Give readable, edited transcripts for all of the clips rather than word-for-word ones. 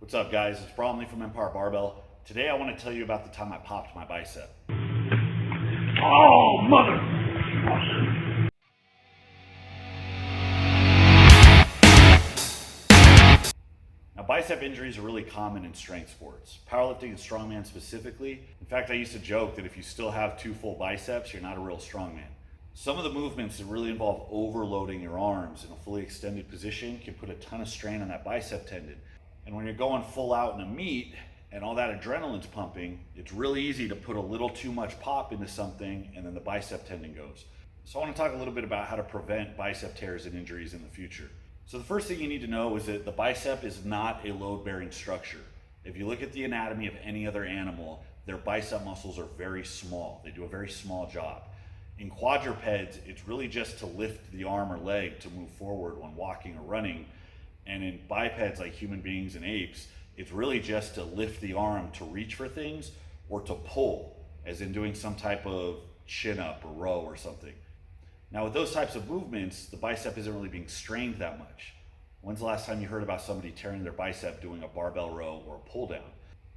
What's up, guys? It's Bromley from Empire Barbell. Today I want to tell you about the time I popped my bicep. Oh, mother! Now, bicep injuries are really common in strength sports, powerlifting and strongman specifically. In fact, I used to joke that if you still have 2 full biceps, you're not a real strongman. Some of the movements that really involve overloading your arms in a fully extended position can put a ton of strain on that bicep tendon. And when you're going full out in a meet and all that adrenaline's pumping, it's really easy to put a little too much pop into something and then the bicep tendon goes. So I want to talk a little bit about how to prevent bicep tears and injuries in the future. So the first thing you need to know is that the bicep is not a load-bearing structure. If you look at the anatomy of any other animal, their bicep muscles are very small. They do a very small job. In quadrupeds, it's really just to lift the arm or leg to move forward when walking or running. And in bipeds, like human beings and apes, it's really just to lift the arm to reach for things or to pull, as in doing some type of chin up or row or something. Now with those types of movements, the bicep isn't really being strained that much. When's the last time you heard about somebody tearing their bicep doing a barbell row or a pull down?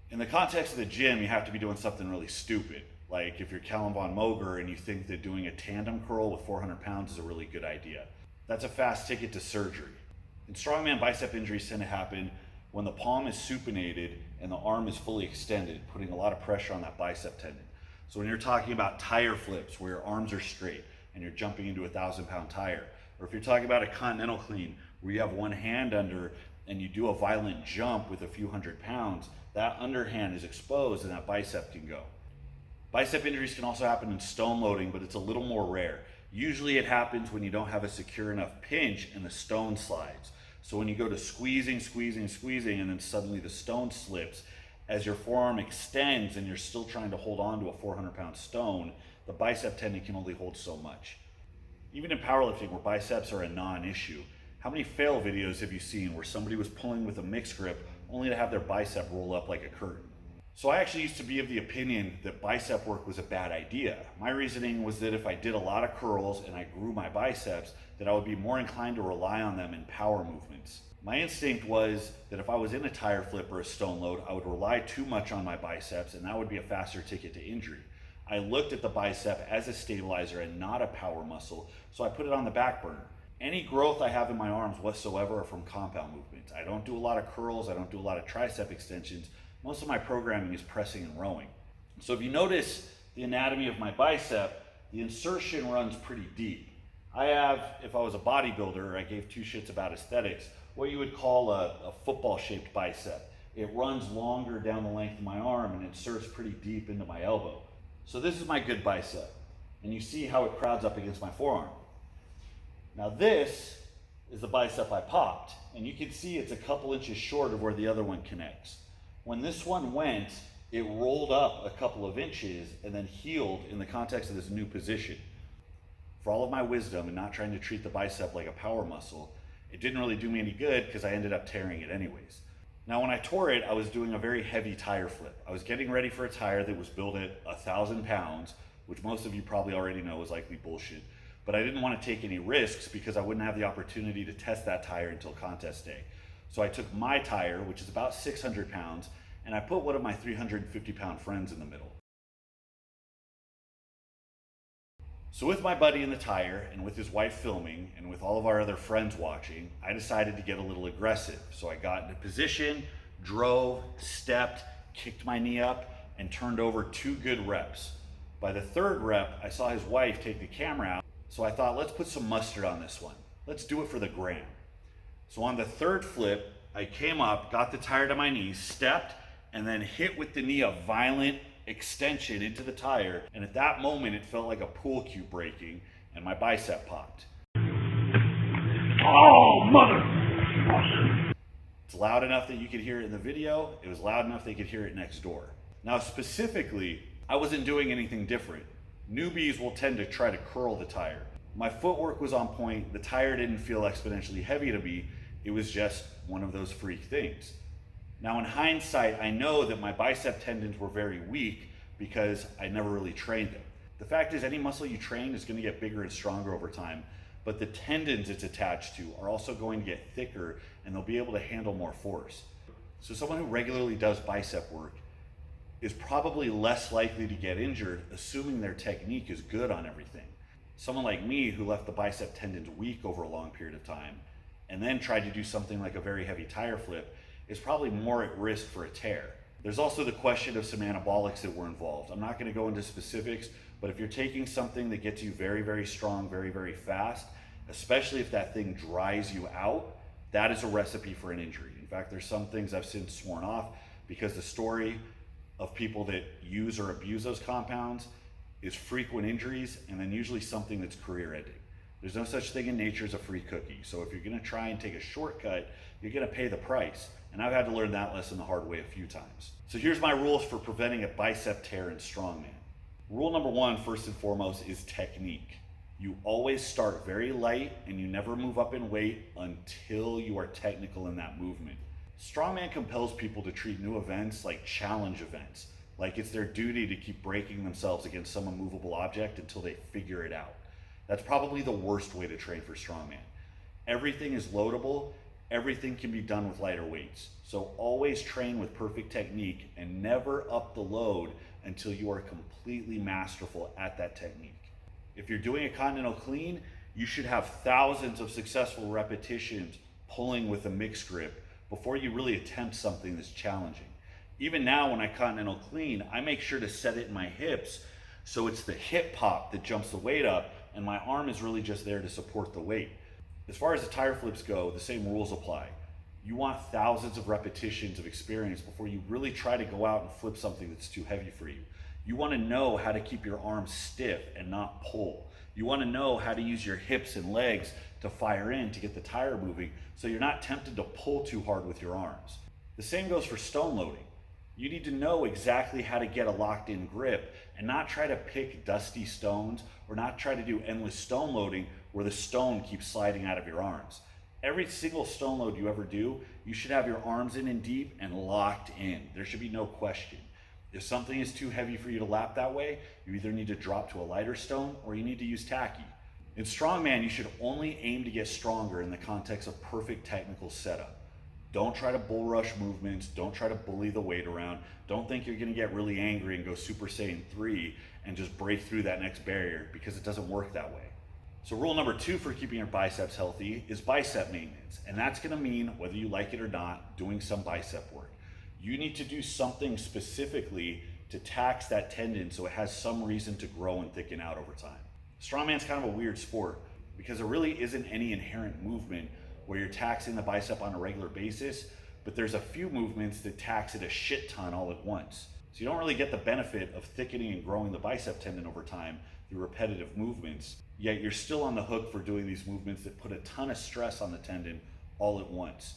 In the context of the gym, you have to be doing something really stupid. Like if you're Callum Von Moger and you think that doing a tandem curl with 400 pounds is a really good idea. That's a fast ticket to surgery. In strongman, bicep injuries tend to happen when the palm is supinated and the arm is fully extended, putting a lot of pressure on that bicep tendon. So when you're talking about tire flips where your arms are straight and you're jumping into a 1,000-pound tire, or if you're talking about a continental clean where you have one hand under and you do a violent jump with a few hundred pounds, that underhand is exposed and that bicep can go. Bicep injuries can also happen in stone loading, but it's a little more rare. Usually it happens when you don't have a secure enough pinch and the stone slides. So when you go to squeezing, and then suddenly the stone slips, as your forearm extends and you're still trying to hold on to a 400-pound stone, the bicep tendon can only hold so much. Even in powerlifting, where biceps are a non-issue, how many fail videos have you seen where somebody was pulling with a mixed grip only to have their bicep roll up like a curtain? So I actually used to be of the opinion that bicep work was a bad idea. My reasoning was that if I did a lot of curls and I grew my biceps, that I would be more inclined to rely on them in power movements. My instinct was that if I was in a tire flip or a stone load, I would rely too much on my biceps and that would be a faster ticket to injury. I looked at the bicep as a stabilizer and not a power muscle, so I put it on the back burner. Any growth I have in my arms whatsoever are from compound movements. I don't do a lot of curls, I don't do a lot of tricep extensions. Most of my programming is pressing and rowing. So if you notice the anatomy of my bicep, the insertion runs pretty deep. I have, if I was a bodybuilder, I gave 2 shits about aesthetics, what you would call a football-shaped bicep. It runs longer down the length of my arm and inserts pretty deep into my elbow. So this is my good bicep, and you see how it crowds up against my forearm. Now this is the bicep I popped, and you can see it's a couple inches short of where the other one connects. When this one went, it rolled up a couple of inches and then healed in the context of this new position. For all of my wisdom and not trying to treat the bicep like a power muscle, it didn't really do me any good because I ended up tearing it anyways. Now when I tore it, I was doing a very heavy tire flip. I was getting ready for a tire that was built at 1,000 pounds, which most of you probably already know is likely bullshit. But I didn't want to take any risks because I wouldn't have the opportunity to test that tire until contest day. So I took my tire, which is about 600 pounds, and I put one of my 350-pound friends in the middle. So with my buddy in the tire, and with his wife filming, and with all of our other friends watching, I decided to get a little aggressive. So I got into position, drove, stepped, kicked my knee up, and turned over 2 good reps. By the 3rd rep, I saw his wife take the camera out, so I thought, let's put some mustard on this one. Let's do it for the gram. So on the 3rd flip, I came up, got the tire to my knees, stepped, and then hit with the knee a violent extension into the tire. And at that moment, it felt like a pool cue breaking, and my bicep popped. Oh, mother! It's loud enough that you could hear it in the video. It was loud enough they could hear it next door. Now, specifically, I wasn't doing anything different. Newbies will tend to try to curl the tire. My footwork was on point. The tire didn't feel exponentially heavy to me. It was just one of those freak things. Now in hindsight, I know that my bicep tendons were very weak because I never really trained them. The fact is, any muscle you train is going to get bigger and stronger over time, but the tendons it's attached to are also going to get thicker and they'll be able to handle more force. So someone who regularly does bicep work is probably less likely to get injured, assuming their technique is good on everything. Someone like me who left the bicep tendons weak over a long period of time and then tried to do something like a very heavy tire flip is probably more at risk for a tear. There's also the question of some anabolics that were involved. I'm not going to go into specifics, but if you're taking something that gets you very, very strong, very, very fast, especially if that thing dries you out, that is a recipe for an injury. In fact, there's some things I've since sworn off because the story of people that use or abuse those compounds is frequent injuries and then usually something that's career ending. There's no such thing in nature as a free cookie. So if you're gonna try and take a shortcut, you're gonna pay the price. And I've had to learn that lesson the hard way a few times. So here's my rules for preventing a bicep tear in strongman. Rule number one, first and foremost, is technique. You always start very light and you never move up in weight until you are technical in that movement. Strongman compels people to treat new events like challenge events, like it's their duty to keep breaking themselves against some immovable object until they figure it out. That's probably the worst way to train for strongman. Everything is loadable, everything can be done with lighter weights. So always train with perfect technique and never up the load until you are completely masterful at that technique. If you're doing a continental clean, you should have thousands of successful repetitions pulling with a mixed grip before you really attempt something that's challenging. Even now when I continental clean, I make sure to set it in my hips so it's the hip pop that jumps the weight up and my arm is really just there to support the weight. As far as the tire flips go, the same rules apply. You want thousands of repetitions of experience before you really try to go out and flip something that's too heavy for you. You want to know how to keep your arms stiff and not pull. You want to know how to use your hips and legs to fire in to get the tire moving so you're not tempted to pull too hard with your arms. The same goes for stone loading. You need to know exactly how to get a locked in grip and not try to pick dusty stones or not try to do endless stone loading where the stone keeps sliding out of your arms. Every single stone load you ever do, you should have your arms in and deep and locked in. There should be no question. If something is too heavy for you to lap that way, you either need to drop to a lighter stone or you need to use tacky. In strongman, you should only aim to get stronger in the context of perfect technical setup. Don't try to bull rush movements. Don't try to bully the weight around. Don't think you're gonna get really angry and go Super Saiyan 3 and just break through that next barrier because it doesn't work that way. So rule number two for keeping your biceps healthy is bicep maintenance. And that's gonna mean, whether you like it or not, doing some bicep work. You need to do something specifically to tax that tendon so it has some reason to grow and thicken out over time. Strongman's kind of a weird sport because there really isn't any inherent movement where you're taxing the bicep on a regular basis, but there's a few movements that tax it a shit ton all at once. So you don't really get the benefit of thickening and growing the bicep tendon over time through repetitive movements, yet you're still on the hook for doing these movements that put a ton of stress on the tendon all at once.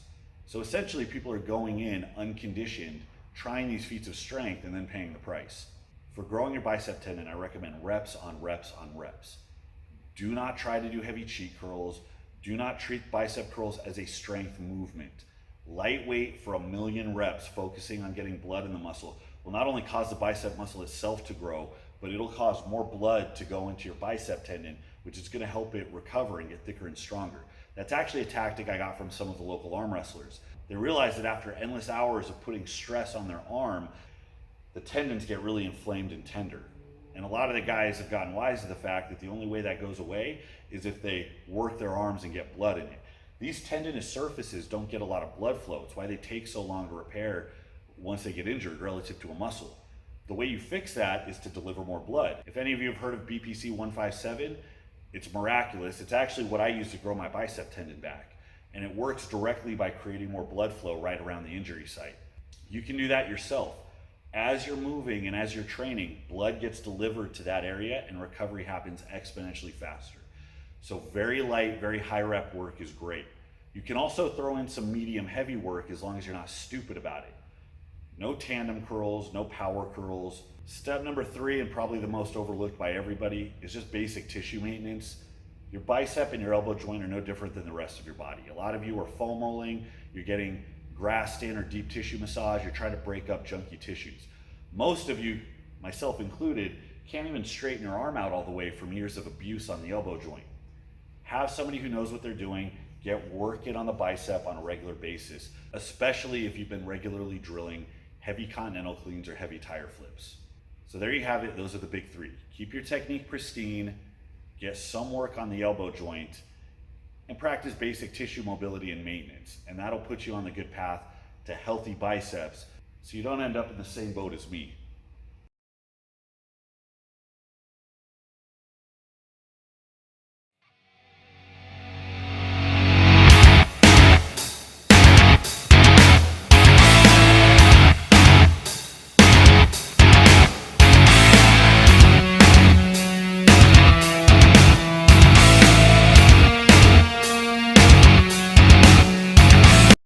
So essentially people are going in unconditioned, trying these feats of strength and then paying the price. For growing your bicep tendon, I recommend reps on reps on reps. Do not try to do heavy cheat curls. Do not treat bicep curls as a strength movement. Lightweight for 1,000,000 reps, focusing on getting blood in the muscle, will not only cause the bicep muscle itself to grow, but it'll cause more blood to go into your bicep tendon, which is gonna help it recover and get thicker and stronger. That's actually a tactic I got from some of the local arm wrestlers. They realized that after endless hours of putting stress on their arm, the tendons get really inflamed and tender. And a lot of the guys have gotten wise to the fact that the only way that goes away is if they work their arms and get blood in it. These tendinous surfaces don't get a lot of blood flow. It's why they take so long to repair once they get injured relative to a muscle. The way you fix that is to deliver more blood. If any of you have heard of BPC 157, it's miraculous. It's actually what I use to grow my bicep tendon back. And it works directly by creating more blood flow right around the injury site. You can do that yourself. As you're moving and as you're training, blood gets delivered to that area and recovery happens exponentially faster. So very light, very high rep work is great. You can also throw in some medium heavy work as long as you're not stupid about it. No tandem curls, no power curls. Step number three, and probably the most overlooked by everybody, is just basic tissue maintenance. Your bicep and your elbow joint are no different than the rest of your body. A lot of you are foam rolling, you're getting grass in or deep tissue massage, you're trying to break up junky tissues. Most of you, myself included, can't even straighten your arm out all the way from years of abuse on the elbow joint. Have somebody who knows what they're doing, Get working on the bicep on a regular basis, especially if you've been regularly drilling heavy continental cleans or heavy tire flips. So there you have it. Those are the big three. Keep your technique pristine, get some work on the elbow joint, and practice basic tissue mobility and maintenance. And that'll put you on the good path to healthy biceps so you don't end up in the same boat as me.